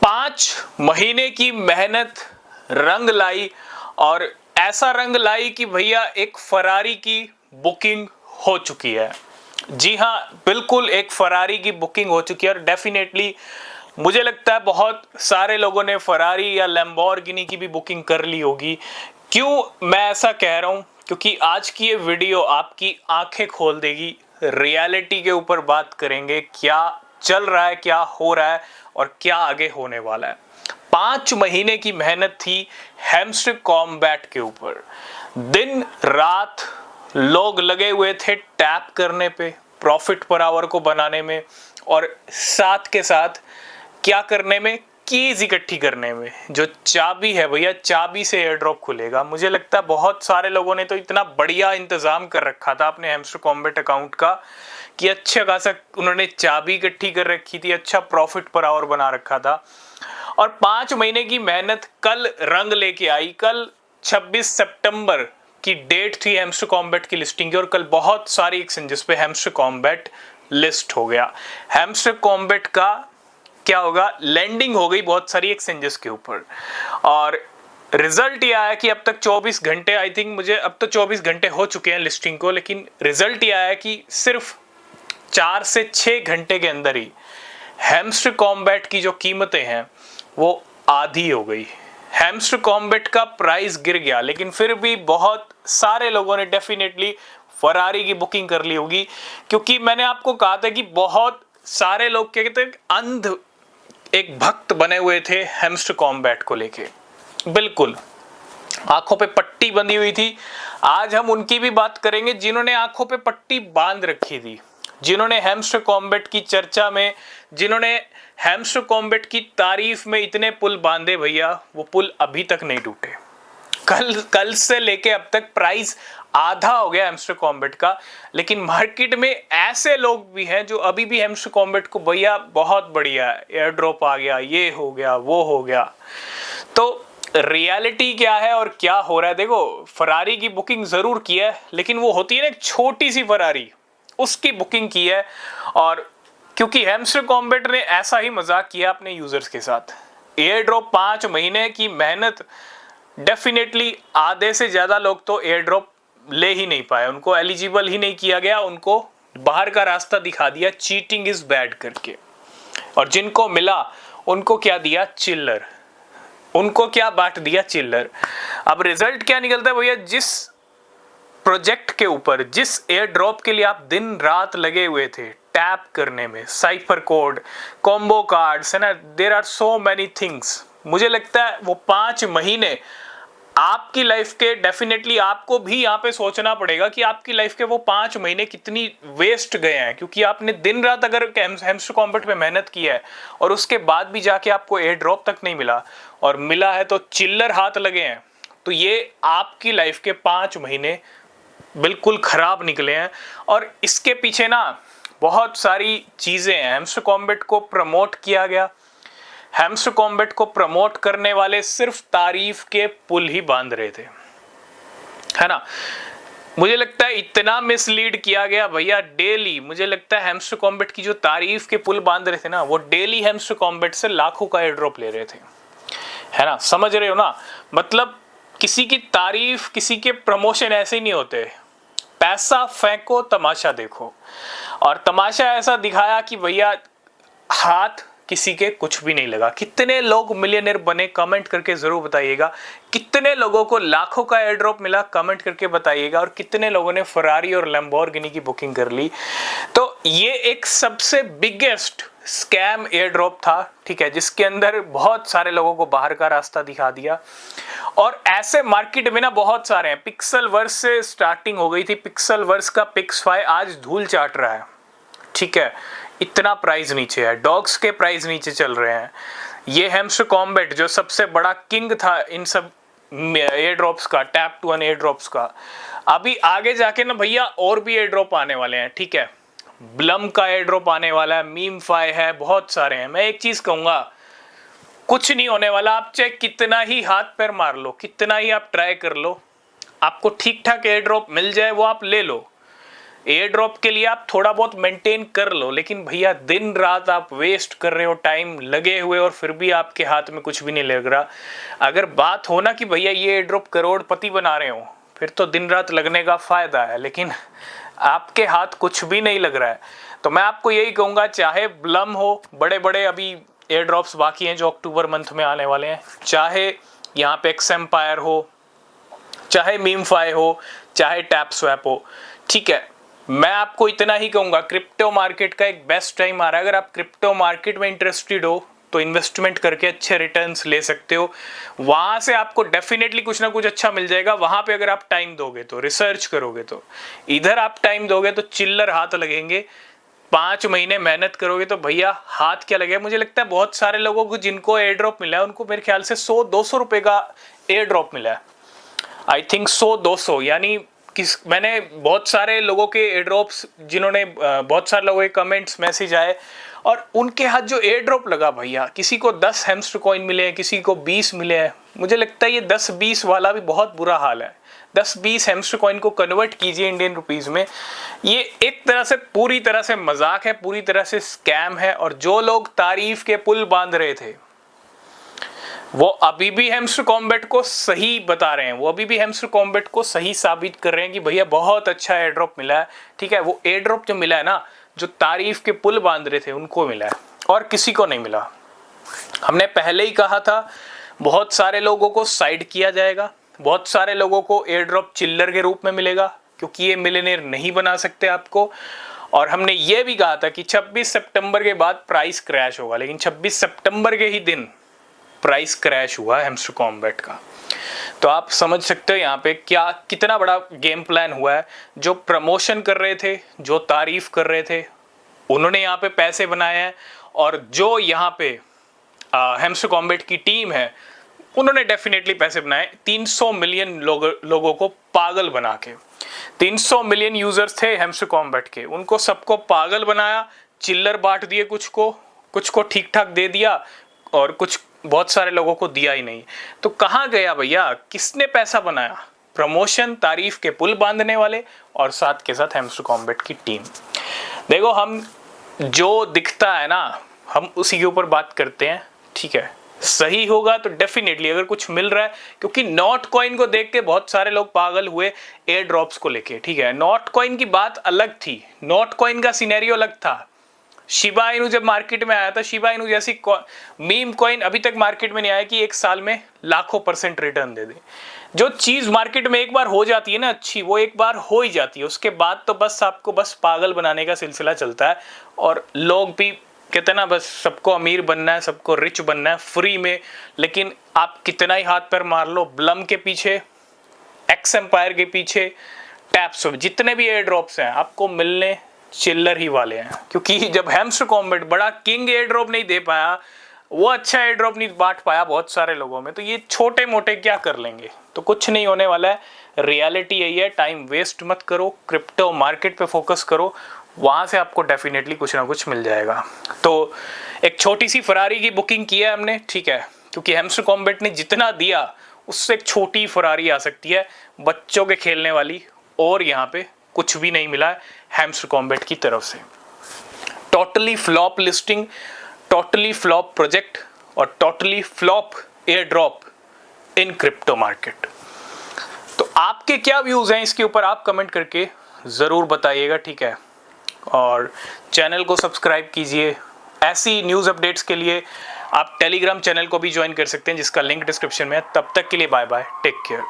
5 महीने की मेहनत रंग लाई और ऐसा रंग लाई कि भैया एक फरारी की बुकिंग हो चुकी है। जी हाँ, बिल्कुल एक फरारी की बुकिंग हो चुकी है और डेफिनेटली मुझे लगता है बहुत सारे लोगों ने फरारी या लैम्बोर्गिनी की भी बुकिंग कर ली होगी। क्यों मैं ऐसा कह रहा हूं? क्योंकि आज की ये वीडियो आपकी आंखें खोल देगी। रियलिटी के ऊपर बात करेंगे, क्या चल रहा है, क्या हो रहा है और क्या आगे होने वाला है। 5 महीने की मेहनत थी हैमस्टर कॉम्बैट के ऊपर। दिन रात लोग लगे हुए थे टैप करने पे, प्रॉफिट पर आवर को बनाने में और साथ के साथ क्या करने में, कीज इकट्ठी करने में। जो चाबी है भैया, चाबी से एयर ड्रॉप खुलेगा। मुझे लगता है बहुत सारे लोगों ने तो इतना बढ़िया इंतजाम कर रखा था अपने हैमस्टर कॉम्बैट अकाउंट का कि अच्छा खासा उन्होंने चाबी इकट्ठी कर रखी थी, अच्छा प्रॉफिट पर आवर बना रखा था। और 5 महीने की मेहनत कल रंग लेके आई। कल 26 सितंबर की डेट थी हैमस्टर कॉम्बैट की लिस्टिंग की और कल बहुत सारी एक्सचेंजेस पे हैमस्टर कॉम्बैट लिस्ट हो गया। हैमस्टर कॉम्बैट का क्या होगा, लैंडिंग हो गई बहुत सारी एक्सचेंजेस के ऊपर और रिजल्ट ये आया कि अब तक 24 घंटे, आई थिंक मुझे अब तो 24 घंटे हो चुके हैं लिस्टिंग को, लेकिन रिजल्ट ये आया कि सिर्फ 4 से 6 घंटे के अंदर ही हैमस्टर कॉम्बैट की जो कीमतें हैं वो आधी हो गई। हैमस्टर कॉम्बैट का प्राइस गिर गया, लेकिन फिर भी बहुत सारे लोगों ने डेफिनेटली फरारी की बुकिंग कर ली होगी। क्योंकि मैंने आपको कहा था कि बहुत सारे लोग क्या कहते हैं, अंध एक भक्त बने हुए थे हैमस्टर कॉम्बैट को लेके। बिल्कुल आंखों पे पट्टी बंधी हुई थी। आज हम उनकी भी बात करेंगे जिन्होंने आंखों पे पट्टी बांध रखी थी, जिन्होंने हैमस्टर कॉम्बैट की चर्चा में, जिन्होंने हैमस्टर कॉम्बैट की तारीफ में इतने पुल बांधे भैया, वो पुल अभी तक नहीं टूटे। कल से लेके अब तक प्राइस आधा हो गया हैमस्टर कॉम्बैट का, लेकिन मार्केट में ऐसे लोग भी हैं जो अभी भी हैमस्टर कॉम्बैट को भैया बहुत बढ़िया एयर ड्रॉप आ गया, ये हो गया, वो हो गया। तो रियलिटी क्या है और क्या हो रहा है? देखो, फरारी की बुकिंग जरूर की है, लेकिन वो होती है ना एक छोटी सी फरारी, उसकी बुकिंग की है। और क्योंकि हैमस्टर कॉम्बैट ने ऐसा ही मजाक किया अपने यूजर्स के साथ। एयर ड्रॉप 5 महीने की मेहनत, डेफिनेटली आधे से ज्यादा लोग तो एयर ड्रॉप ले ही नहीं पाए, उनको एलिजिबल ही नहीं किया गया, उनको बाहर का रास्ता दिखा दिया चीटिंग इज बैड करके। और जिनको मिला उनको क्या दिया, चिल्लर। उनको क्या बांट दिया, चिल्लर। अब रिजल्ट क्या निकलता है भैया, जिस प्रोजेक्ट के ऊपर, जिस एयर ड्रॉप के लिए आप दिन रात लगे हुए थे टैप करने में, साइफर कोड, कॉम्बो कार्ड्स, है ना, there are so many things. मुझे लगता है वो 5 महीने आपकी लाइफ के, डेफिनेटली आपको भी यहाँ पे सोचना पड़ेगा कि आपकी लाइफ के वो 5 महीने कितनी वेस्ट गए हैं। क्योंकि आपने दिन रात अगर हैमस्टर कॉम्बैट पे मेहनत की है और उसके बाद भी जाके आपको एयर ड्रॉप तक नहीं मिला, और मिला है तो चिल्लर हाथ लगे हैं, तो ये आपकी लाइफ के 5 महीने बिल्कुल खराब निकले हैं। और इसके पीछे ना बहुत सारी चीजें हैं। हैमस्टर कॉम्बैट को प्रमोट किया गया, हैमस्टर कॉम्बैट को प्रमोट करने वाले सिर्फ तारीफ के पुल ही बांध रहे थे, है ना। मुझे लगता है इतना मिसलीड किया गया भैया। डेली मुझे लगता है हैमस्टर कॉम्बैट की जो तारीफ के पुल बांध रहे थे ना, वो डेली हैमस्टर कॉम्बैट से लाखों का एयर ड्रॉप ले रहे थे, है ना। समझ रहे हो ना? मतलब किसी की तारीफ, किसी के प्रमोशन ऐसे ही नहीं होते। पैसा फेंको, तमाशा देखो। और तमाशा ऐसा दिखाया कि भैया हाथ किसी के कुछ भी नहीं लगा। कितने लोग मिलियनेयर बने, कमेंट करके जरूर बताइएगा। कितने लोगों को लाखों का एयर ड्रॉप मिला, कमेंट करके बताइएगा। और कितने लोगों ने फरारी और लैम्बोर्गिनी की बुकिंग कर ली। तो ये एक सबसे बिगेस्ट स्कैम एयर ड्रॉप था, ठीक है, जिसके अंदर बहुत सारे लोगों को बाहर का रास्ता दिखा दिया। और ऐसे मार्केट में ना बहुत सारे हैं। पिक्सल वर्स से स्टार्टिंग हो गई थी, पिक्सल वर्स का पिक्स5 आज धूल चाट रहा है, ठीक है, इतना प्राइस नीचे है। डॉग्स के प्राइस नीचे चल रहे हैं। ये हैमस्टर कॉम्बैट जो सबसे बड़ा किंग था इन सब एयर ड्रॉप्स का, tap to earn air drops का, अभी आगे जाके ना भैया और भी एयर ड्रॉप आने वाले हैं, ठीक है। ब्लम का एयर ड्रॉप आने वाला है, मीम5 है, बहुत सारे हैं। मैं एक चीज कहूंगा, कुछ नहीं होने वाला। आप चाहे कितना ही हाथ पैर मार लो, कितना ही आप ट्राई कर लो, आपको ठीक ठाक एयर ड्रॉप मिल जाए वो आप ले लो। एयर ड्रॉप के लिए आप थोड़ा बहुत मेंटेन कर लो, लेकिन भैया दिन रात आप वेस्ट कर रहे हो, टाइम लगे हुए और फिर भी आपके हाथ में कुछ भी नहीं लग रहा। अगर बात हो ना कि भैया ये एयर ड्रॉप करोड़पति बना रहे हो, फिर तो दिन रात लगने का फायदा है, लेकिन आपके हाथ कुछ भी नहीं लग रहा है। तो मैं आपको यही कहूँगा, चाहे ब्लम हो, बड़े बड़े अभी एयर ड्रॉप्स बाकी हैं जो अक्टूबर मंथ में आने वाले हैं, चाहे यहाँ पे एक्सएम्पायर हो, चाहे मीमफाई हो, चाहे टैप स्वैप हो, ठीक है। मैं आपको इतना ही कहूँगा, क्रिप्टो मार्केट का एक बेस्ट टाइम आ रहा है। अगर आप क्रिप्टो मार्केट में इंटरेस्टेड हो तो इन्वेस्टमेंट करके अच्छे रिटर्न्स ले सकते हो, वहाँ से आपको डेफिनेटली कुछ ना कुछ अच्छा मिल जाएगा। वहाँ पे अगर आप टाइम दोगे तो, रिसर्च करोगे तो, इधर आप टाइम दोगे तो चिल्लर हाथ लगेंगे। 5 महीने मेहनत करोगे तो भैया हाथ क्या लगेगा। मुझे लगता है बहुत सारे लोगों को जिनको एयर ड्रॉप मिला है उनको मेरे ख्याल से 100-200 रुपये का एयर ड्रॉप मिला है, आई थिंक 100-200। यानी मैंने बहुत सारे लोगों के एयर ड्रॉप्स, जिन्होंने बहुत सारे लोगों के कमेंट्स मैसेज आए और उनके हाथ जो एयर ड्रॉप लगा भैया, किसी को 10 हैमस्टर कॉइन मिले हैं, किसी को 20 मिले हैं। मुझे लगता है ये 10-20 वाला भी बहुत बुरा हाल है। 10-20 हैमस्टर कॉइन को कन्वर्ट कीजिए इंडियन रुपीस में, ये एक तरह से पूरी तरह से मजाक है, पूरी तरह से स्कैम है। और जो लोग तारीफ के पुल बांध रहे थे वो अभी भी हैमस्टर कॉम्बैट को सही बता रहे हैं, वो अभी भी हैमस्टर कॉम्बैट को सही साबित कर रहे हैं कि भैया बहुत अच्छा एयर ड्रॉप मिला है। ठीक है, वो एयर ड्रॉप जो मिला है ना, जो तारीफ के पुल बांध रहे थे उनको मिला है और किसी को नहीं मिला। हमने पहले ही कहा था बहुत सारे लोगों को साइड किया जाएगा, बहुत सारे लोगों को एयर ड्रॉप चिल्लर के रूप में मिलेगा, क्योंकि ये मिलियनेयर नहीं बना सकते आपको। और हमने ये भी कहा था कि 26 सितंबर के बाद प्राइस क्रैश होगा, लेकिन 26 सितंबर के ही दिन प्राइस क्रैश हुआ हैमस्टर कॉम्बैट का। तो आप समझ सकते हो यहाँ पे क्या कितना बड़ा गेम प्लान हुआ है। जो प्रमोशन कर रहे थे, जो तारीफ कर रहे थे, उन्होंने यहाँ पे पैसे बनाए हैं, और जो यहाँ पे हैमस्टर कॉम्बैट की टीम है उन्होंने डेफिनेटली पैसे बनाए। 300 मिलियन लोगों को पागल बना के, 300 मिलियन यूजर्स थे हैमस्टर कॉम्बैट के, उनको सबको पागल बनाया, चिल्लर बांट दिए, कुछ को ठीक ठाक दे दिया और कुछ बहुत सारे लोगों को दिया ही नहीं। तो कहाँ गया भैया, किसने पैसा बनाया? प्रमोशन, तारीफ के पुल बांधने वाले और साथ के साथ हैमस्टर कॉम्बैट की टीम। देखो, हम जो दिखता है ना हम उसी के ऊपर बात करते हैं, ठीक है। सही होगा तो डेफिनेटली, अगर कुछ मिल रहा है, क्योंकि नॉट कॉइन को देख के बहुत सारे लोग पागल हुए एयर ड्रॉप्स को लेके, ठीक है। नॉट कॉइन की बात अलग थी, नॉट कॉइन का सिनेरियो अलग था। शिबा इनू जब मार्केट में आया था, शिबा इनू जैसी मीम कॉइन अभी तक मार्केट में नहीं आया कि एक साल में लाखों % रिटर्न दे दे। जो चीज मार्केट में एक बार हो जाती है ना अच्छी, वो एक बार हो ही जाती है, उसके बाद तो बस आपको बस पागल बनाने का सिलसिला चलता है। और लोग भी कहते हैं ना, बस सबको अमीर बनना है, सबको रिच बनना है फ्री में। लेकिन आप कितना ही हाथ पैर मार लो, ब्लम के पीछे, एक्सएम्पायर के पीछे, टैप्स, जितने भी एयर ड्रॉप्स हैं आपको मिलने चिल्लर ही वाले हैं। क्योंकि जब हैमस्टर कॉम्बैट बड़ा किंग एयर ड्रॉप नहीं दे पाया, वो अच्छा एयर ड्रॉप नहीं बांट पाया बहुत सारे लोगों में, तो ये छोटे मोटे क्या कर लेंगे? तो कुछ नहीं होने वाला है। रियलिटी यही है, टाइम वेस्ट मत करो, क्रिप्टो मार्केट पे फोकस करो, वहाँ से आपको डेफिनेटली कुछ ना कुछ मिल जाएगा। तो एक छोटी सी फरारी की बुकिंग की है हमने, ठीक है, क्योंकि हैमस्टर कॉम्बैट ने जितना दिया उससे एक छोटी फरारी आ सकती है, बच्चों के खेलने वाली, और यहाँ पे कुछ भी नहीं मिला है हैमस्टर कॉम्बैट की तरफ से। Totally flop listing, totally flop project और totally flop airdrop in crypto market. तो आपके क्या व्यूज हैं इसके ऊपर, आप कमेंट करके जरूर बताइएगा, ठीक है। और चैनल को सब्सक्राइब कीजिए। ऐसी न्यूज़ अपडेट्स के लिए आप टेलीग्राम चैनल को भी ज्वाइन कर सकते हैं, जिसका लिंक डिस्क्रिप्शन में है। तब तक के लिए बाय बाय, टेक केयर।